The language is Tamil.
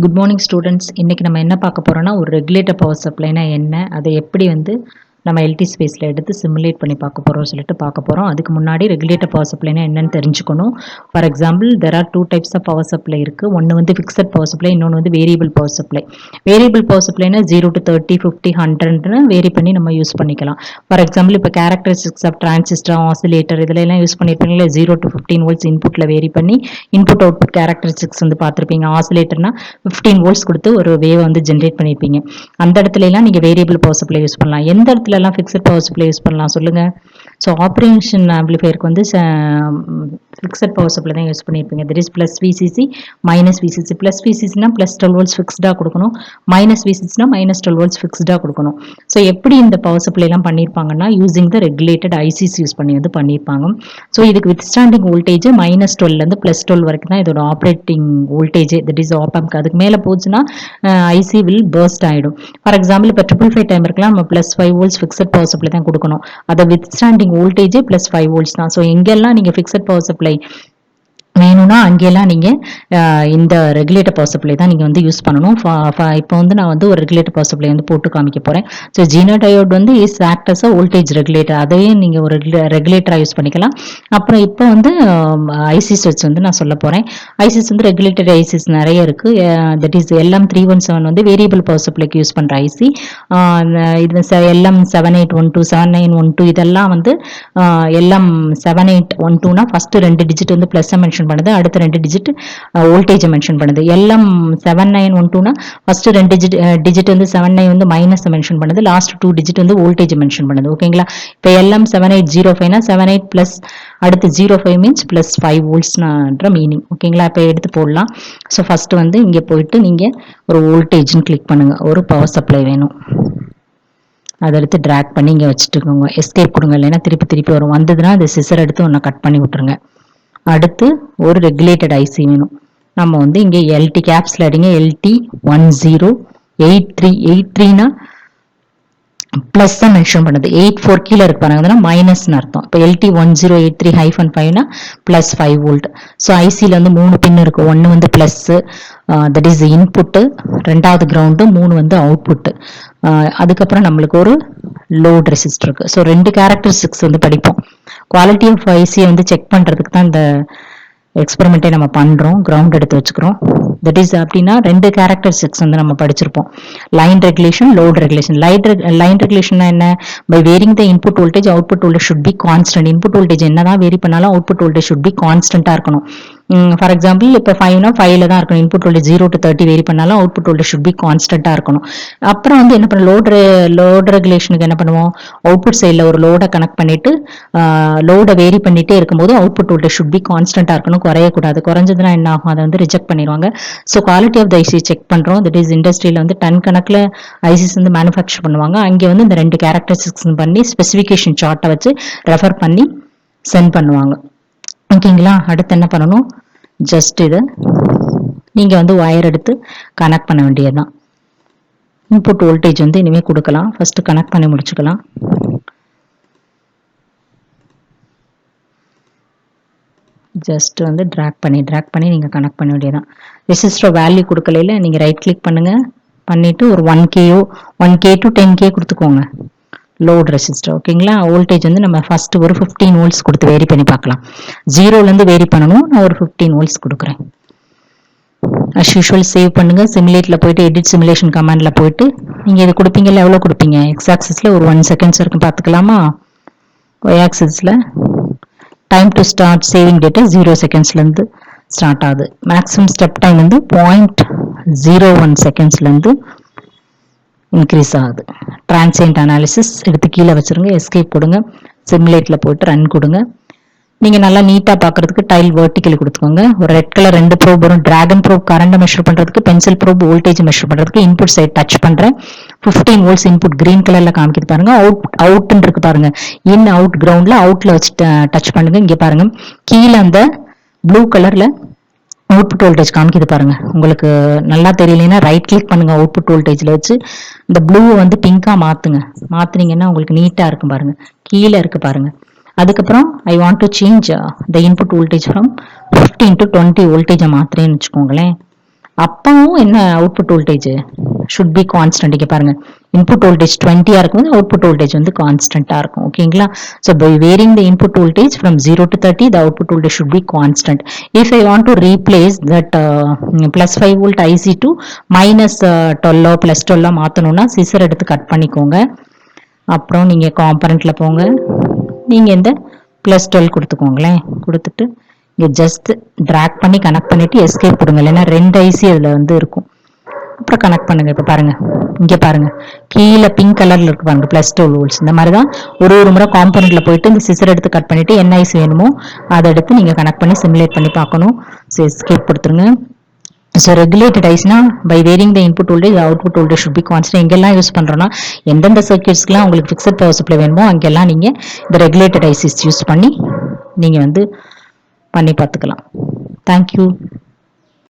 Good morning students. இன்னைக்கு நம்ம என்ன பார்க்க போறோம்னா, ஒரு ரெகுலேட்டர் பவர் சப்ளைனா என்ன, அதை எப்படி நம்ம எல்டி ஸ்பேஸில் எடுத்து சிமுலேட் பண்ணி பார்க்க போகிறோம் சொல்லிட்டு பார்க்க போகிறோம். அதுக்கு முன்னாடி ரெகுலேட்டர் பவர் சப்ளைனா என்னன்னு தெரிஞ்சுக்கணும். For example there are two types of power supply இருக்குது. ஒன்று ஃபிக்ஸட் பவர் சப்ளை, இன்னொன்று variable power supply. Variable power சப்ளைனா 0 to 30, 50, 100ன்னு வேரி பண்ணி நம்ம யூஸ் பண்ணிக்கலாம். ஃபார் எக்ஸாம்பிள் இப்போ கேரக்டரிஸ்டிக்ஸ் ஆஃப் டிரான்சிஸ்டர், ஆசிலேட்டர் இதெல்லாம் யூஸ் பண்ணியிருப்பீங்களா? 0 to 15 volts இன்புட்டில் வேரி பண்ணி இன்புட் அவுட்புட் கேரக்டரிஸ்டிக்ஸ் பார்த்துருப்பீங்க. ஆசிலேட்டர்னா 15 volts கொடுத்து ஒரு வேவ் ஜென்ரேட் பண்ணியிருப்பீங்க. அந்த இடத்துல எல்லாம் நீங்கள் வேரியபிள் பவர் சப்ளை யூஸ் பண்ணலாம். எந்த இடத்துல எல்லாம் ஃபிக்ஸட் பவர் சப்ளை யூஸ் பண்ணலாம் சொல்லுங்க. ஸோ ஆப்ரேஷன் ஆம்பிளிஃபையருக்கு ஃபிக்ஸட் பவர் சப்ளை தான் யூஸ் பண்ணியிருப்பீங்க. That is plus VCC minus VCC. Plus விசிசினா ப்ளஸ் 12 volts ஃபிக்ஸ்டாக கொடுக்கணும், மைனஸ் விசிசினா மைனஸ் 12 volts ஃபிக்ஸ்டாக கொடுக்கணும். ஸோ எப்படி இந்த பவர் சப்ளை எல்லாம் பண்ணியிருப்பாங்கன்னா, using the regulated ICs use பண்ணி பண்ணியிருப்பாங்க. ஸோ இதுக்கு வித்ஸ்டாண்டிங் வோல்டேஜ் -12 ப்ளஸ் 12 வரைக்கும் தான் இதோட ஆப்ரேட்டிங் வோல்டேஜ். தட் இஸ் ஆப்ஆம்க்கு அதுக்கு மேலே போச்சுன்னா ஐசி வில் பர்ஸ்ட் ஆகிடும். ஃபார் எக்ஸாம்பிள் இப்போ 555 டைம் இருக்கலாம், நம்ம +5 volts ஃபிக்ஸட் பவர் சப்ளை தான் கொடுக்கணும். அதை வித்ஸ்டாண்டிங் வோல்டேஜ் +5 volts தான். ஸோ எங்கெல்லாம் நீங்கள் ஃபிக்ஸட் பவர் சப்ளை வேணும்னா அங்கெல்லாம் நீங்கள் இந்த ரெகுலேட்டர் பவர் சப்ளை தான் நீங்கள் யூஸ் பண்ணணும். இப்போ நான் ஒரு ரெகுலேட்டர் பவர் சப்ளை போட்டு காமிக்க போகிறேன். So zener diode is act as a voltage regulator. அதையே நீங்கள் ஒரு ரெகுலேட்டராக யூஸ் பண்ணிக்கலாம். அப்புறம் இப்போ ஐசிஸ் வச்சு நான் சொல்ல போகிறேன். ஐசிஸ் ரெகுலேட்டட் ஐசிஸ் நிறைய இருக்குது. That is LM317 variable power சப்ளைக்கு யூஸ் பண்ணுற ஐசி. இது LM7812, 7912 இதெல்லாம் LM7812னா ஃபஸ்ட்டு 2 டிஜிட் ப்ளஸ் மென்ஷன் பண்ணுது, அடுத்த 2 டிஜிட் வோல்டேஜ் மென்ஷன் பண்ணுது. LM7912னா ஃபர்ஸ்ட் 2 டிஜிட் 79 மைனஸ் மென்ஷன் பண்ணுது, லாஸ்ட் 2 டிஜிட் வோல்டேஜ் மென்ஷன் பண்ணுது. ஓகேங்களா? இப்போ LM7805னா 78 பிளஸ் அடுத்து 05 மீன்ஸ் +5 voltsன்ற மீனிங். ஓகேங்களா? இப்போ எடுத்து போடலாம். ஸோ ஃபர்ஸ்ட் இங்கே போயிட்டு நீங்கள் ஒரு வோல்டேஜ்னு கிளிக் பண்ணுங்க. ஒரு பவர் சப்ளை வேணும், அதை எடுத்து ட்ராக் பண்ணி இங்கே வச்சுட்டுக்கோங்க. எஸ்கேப் கொடுங்க, இல்லைன்னா திருப்பி வரும். வந்ததுன்னா அந்த சிசர் எடுத்து ஒன்று கட் பண்ணி விட்டுருங்க. அடுத்து ஒரு ரெகுலேட்டட் ஐசி வேணும். நம்ம இங்கே எல்டி கேப்ஸ்ல அடிங்க. LT108383னா பிளஸ் தான் மென்ஷன் பண்ணுது. 84 கீழே இருக்கு பாருங்க, மைனஸ்னு அர்த்தம். இப்போ LT1083-5னா +5 volt. ஸோ ஐசியில் 3 பின் இருக்கு. ஒன்று பிளஸ், தட் இஸ் இன்புட்டு, ரெண்டாவது கிரவுண்டு, 3 அவுட்புட்டு. அதுக்கப்புறம் நம்மளுக்கு ஒரு லோட் ரெசிஸ்டர் இருக்கு. ஸோ 2 கேரக்டரிஸ்டிக்ஸ் படிப்போம். குவாலிட்டி ஆஃப் ஐசியை செக் பண்றதுக்கு தான் இந்த எக்ஸ்பெரிமெண்ட்டை நம்ம பண்றோம். கிரவுண்ட் எடுத்து வச்சுக்கிறோம். தட் இஸ் அப்படின்னா 2 கேரக்டரிஸ்டிக்ஸ் நம்ம படிச்சிருப்போம். Line regulation, load regulation. Line regulation என்ன? By varying the input voltage output voltage should be constant. Input voltage என்னதான் வேரி பண்ணாலும் அவுட்புட் வோல்டேஜ் ஷுட் பி கான்ஸ்டன்டா இருக்கணும். ஃபார் எக்ஸாம்பிள் இப்போ 5னா 5ல தான் இருக்கணும். இன்புட் வோல்டேஜ் 0 to 30 வேரி பண்ணாலும் அவுட்புட் வோல்டேஜ் ஷுட் பி கான்ஸ்டன்டா இருக்கணும். அப்புறம் என்ன பண்ணுவோம், லோட் ரெகுலேஷனுக்கு என்ன பண்ணுவோம், அவுட்புட் சைடில் ஒரு லோடை கனெக்ட் பண்ணிட்டு லோடை வேரி பண்ணிட்டே இருக்கும்போது அவுட்புட் வோல்டேஜ் ஷுட் பி கான்ஸ்டன்டா இருக்கணும், குறையக்கூடாது. குறைஞ்சதுன்னா என்ன ஆகும், அதை ரிஜெக்ட் பண்ணிடுவாங்க. So quality of the IC check பண்றோம். தட் இஸ் இண்டஸ்ட்ரியில் டன் கணக்கில் ஐசிஸ் மேனுஃபேக்சர் பண்ணுவாங்க. அங்கே இந்த 2 கேரக்டரிஸ்டிக்ஸ் பண்ணி ஸ்பெசிஃபிகேஷன் சார்ட்டை வச்சு ரெஃபர் பண்ணி சென்ட் பண்ணுவாங்க. ஓகேங்களா? அடுத்து என்ன பண்ணணும், ஜஸ்ட் இதை நீங்க வயர் எடுத்து கனெக்ட் பண்ண வேண்டியதுதான். இன்புட் வோல்டேஜ் இனிமே கொடுக்கலாம். ஃபர்ஸ்ட் கனெக்ட் பண்ணி முடிச்சுக்கலாம். ஜஸ்ட் ட்ராக் பண்ணி நீங்க கனெக்ட் பண்ண வேண்டியதான். ரெசிஸ்டர் வேல்யூ கொடுக்கல, நீங்க ரைட் கிளிக் பண்ணுங்க. பண்ணிட்டு ஒரு 1K to 10K கொடுத்துக்கோங்க. Load resistor. ஓகேங்களா? வோல்டேஜ் நம்ம ஃபர்ஸ்ட் ஒரு 15 volts கொடுத்து வேரி பண்ணி பார்க்கலாம். 0ல வேரி பண்ணணும். நான் ஒரு 15 volts கொடுக்குறேன். அஸ் யூஷுவல் சேவ் பண்ணுங்க. சிமுலேட்ல போயிட்டு எடிட் சிமுலேஷன் கமாண்ட்ல போயிட்டு நீங்க இது கொடுப்பீங்கல்ல, எவ்வளவு கொடுப்பீங்க? எக்ஸ் ஆக்சிஸ்ல ஒரு 1 seconds வரைக்கும் பார்த்துக்கலாமா? ஒய் ஆக்சிஸ்ல time to start saving data 0 secondsல ஸ்டார்ட் ஆகுது. மேக்ஸிமம் ஸ்டெப் டைம் 0.01 secondsல இன்க்ரீஸ் ஆகுது. டிரான்சியன்ட் அனாலிசிஸ் எடுத்து கீழே வச்சிருங்க. எஸ்கேப் கொடுங்க. சிமுலேட்ல போயிட்டு ரன் கொடுங்க. நீங்க நல்லா நீட்டா பாக்குறதுக்கு டைல் வெர்டிகலி கொடுத்துக்கோங்க. ஒரு ரெட் கலர் 2 ப்ரோப் வரும். டிராகன் ப்ரோப் கரண்ட் மெஷர் பண்றதுக்கு, பென்சில் ப்ரோப் வோல்டேஜ் மெஷர் பண்றதுக்கு. இன்புட் சைட் டச் பண்றேன். 15 volts இன்புட் கிரீன் கலர்ல காமிக்குது பாருங்க. அவுட்னு இருக்கு பாருங்க. இன் அவுட் கிரவுண்ட்ல அவுட்ல வச்சு டச் பண்ணுங்க. இங்க பாருங்க, கீழே அந்த ப்ளூ கலர்ல அவுட்புட் வோல்டேஜ் காமிக்குது பாருங்க. உங்களுக்கு நல்லா தெரியலன்னா ரைட் கிளிக் பண்ணுங்க. அவுட்புட் வோல்டேஜ்ல வச்சு இந்த ப்ளூவை பிங்கா மாத்துனீங்கன்னா உங்களுக்கு நீட்டா இருக்கும் பாருங்க. கீழே இருக்கு பாருங்க. அதுக்கப்புறம் I want to change the input voltage from 15 to 20 வோல்டேஜை மாத்துறேன்னு வச்சுக்கோங்களேன். அப்பவும் என்ன output voltage should be constant. இங்கே பாருங்க, இன்புட் வோல்டேஜ் 20 இருக்கும்போது அவுட்புட் வோல்டேஜ் வந்து கான்ஸ்டன்டா இருக்கும். ஓகேங்களா? So by varying the input voltage from 0 to 30 the output voltage should be constant. If I want to replace that plus 5 volt IC to minus 12 plus 12 மாற்றணும்னா scissor எடுத்து கட் பண்ணிக்கோங்க. அப்புறம் நீங்கள் காம்பனண்ட்டில் போங்க, நீங்கள் இந்த ப்ளஸ் 12 கொடுத்துக்கோங்களேன். கொடுத்துட்டு இங்கே ஜஸ்ட் ட்ராக் பண்ணி கனெக்ட் பண்ணிவிட்டு எஸ்கேப் கொடுங்க, இல்லைன்னா 2 ஐசி அதில் வந்து இருக்கும். அப்புறம் கனெக்ட் பண்ணுங்கள். இப்போ பாருங்கள், இங்கே பாருங்கள், கீழே பிங்க் கலரில் இருக்கு பாருங்க, ப்ளஸ் 12 வோல்ட்ஸ். இந்த மாதிரி தான் ஒரு முறை காம்பனண்ட்டில் போயிட்டு இந்த சிசர் எடுத்து கட் பண்ணிவிட்டு என்ன ஐசி வேணுமோ அதை எடுத்து நீங்கள் கனெக்ட் பண்ணி சிமுலேட் பண்ணி பார்க்கணும். ஸோ எஸ்கேப் கொடுத்துருங்க. ஸோ ரெகுலேட்டட் ஐஸ்னா by varying the input voltage output voltage should be constant. எங்கெல்லாம் யூஸ் பண்ணுறோன்னா எந்தெந்த சர்க்கியூட்ஸ்க்குலாம் உங்களுக்கு ஃபிக்ஸட் பவர் சப்ளை வேணுமோ அங்கெல்லாம் நீங்கள் இந்த ரெகுலேட்டட் ஐசிஸ் யூஸ் பண்ணி நீங்கள் வந்து பண்ணி பார்த்துக்கலாம். தேங்க்யூ.